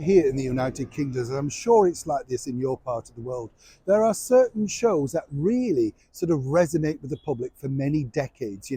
Here in the United Kingdom, and I'm sure it's like this in your part of the world, there are certain shows that really sort of resonate with the public for many decades.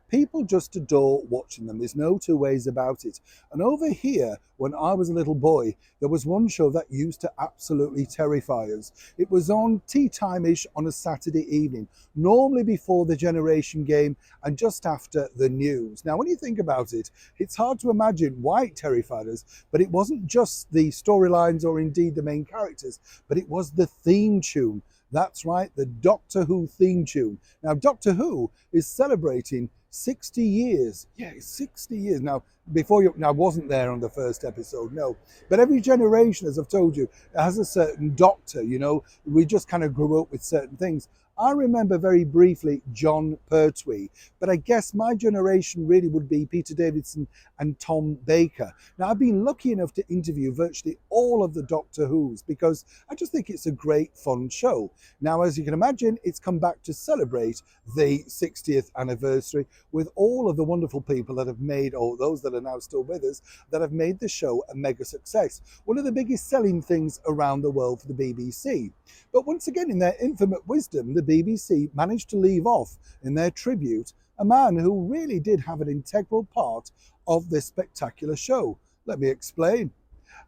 People just adore watching them. There's no two ways about it. And over here, when I was a little boy, there was one show that used to absolutely terrify us. It was on tea time-ish on a Saturday evening, normally before the Generation Game and just after the news. Now, when you think about it, it's hard to imagine why it terrified us, but it wasn't just the storylines or indeed the main characters, but it was the theme tune. That's right, the Doctor Who theme tune. Now, Doctor Who is celebrating 60 years. Yeah, 60 years. Now, I wasn't there on the first episode, no. But every generation, as I've told you, has a certain doctor, We just kind of grew up with certain things. I remember very briefly John Pertwee, but I guess my generation really would be Peter Davison and Tom Baker. Now, I've been lucky enough to interview virtually all of the Doctor Who's because I just think it's a great, fun show. Now, as you can imagine, it's come back to celebrate the 60th anniversary with all of the wonderful people that have made, or those that are now still with us, that have made the show a mega success. One of the biggest selling things around the world for the BBC. But once again, in their infinite wisdom, the BBC managed to leave off in their tribute a man who really did have an integral part of this spectacular show. Let me explain.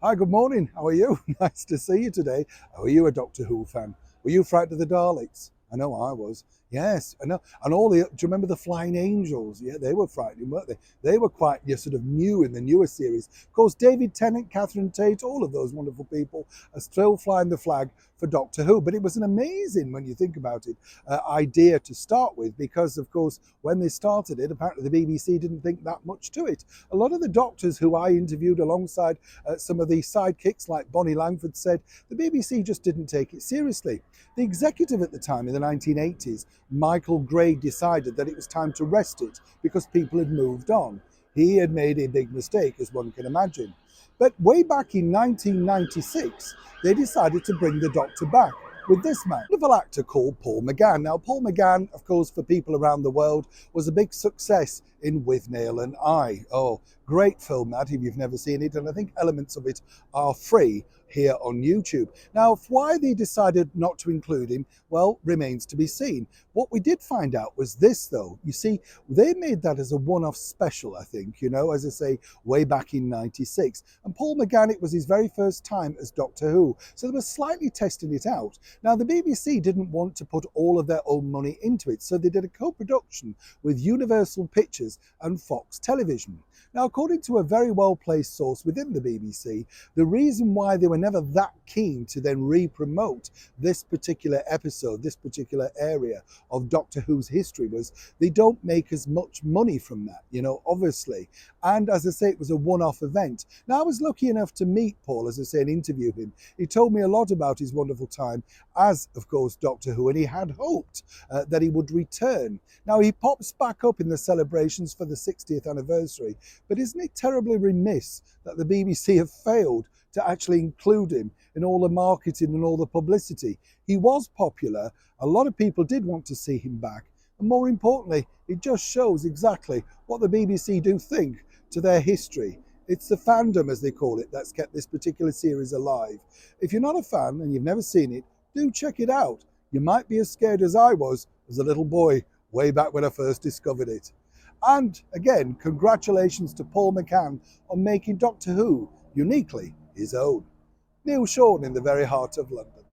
Hi, good morning. How are you? Nice to see you today. Are you a Doctor Who fan? Were you frightened of the Daleks? I know I was. Yes, I know. And do you remember the Flying Angels? Yeah, they were frightening, weren't they? They were quite sort of new in the newer series. Of course, David Tennant, Catherine Tate, all of those wonderful people are still flying the flag for Doctor Who. But it was an amazing, when you think about it, idea to start with, because, of course, when they started it, apparently the BBC didn't think that much to it. A lot of the doctors who I interviewed alongside some of the sidekicks like Bonnie Langford said, the BBC just didn't take it seriously. The executive at the time, in the 1980s, Michael Gray, decided that it was time to rest it because people had moved on. He had made a big mistake, as one can imagine. But way back in 1996, they decided to bring the Doctor back with this man, a wonderful actor called Paul McGann. Now, Paul McGann, of course, for people around the world, was a big success in With Neil and I. Oh, great film that, if you've never seen it, and I think elements of it are free here on YouTube. Now, why they decided not to include him, well, remains to be seen. What we did find out was this, though. You see, they made that as a one-off special, I think, as I say, way back in 96. And Paul McGann, it was his very first time as Doctor Who. So they were slightly testing it out. Now, the BBC didn't want to put all of their own money into it, so they did a co-production with Universal Pictures and Fox Television. Now, according to a very well-placed source within the BBC, the reason why they were never that keen to then re-promote this particular episode, this particular area of Doctor Who's history, was they don't make as much money from that, obviously. And as I say, it was a one-off event. Now, I was lucky enough to meet Paul, as I say, and interview him. He told me a lot about his wonderful time as, of course, Doctor Who, and he had hoped that he would return. Now, he pops back up in the celebrations for the 60th anniversary, but isn't it terribly remiss that the BBC have failed to actually include him in all the marketing and all the publicity? He was popular. A lot of people did want to see him back. And more importantly, it just shows exactly what the BBC do think to their history. It's the fandom, as they call it, that's kept this particular series alive. If you're not a fan and you've never seen it, do check it out. You might be as scared as I was as a little boy way back when I first discovered it. And again, congratulations to Paul McGann on making Doctor Who uniquely his own. Neil Sean in the very heart of London.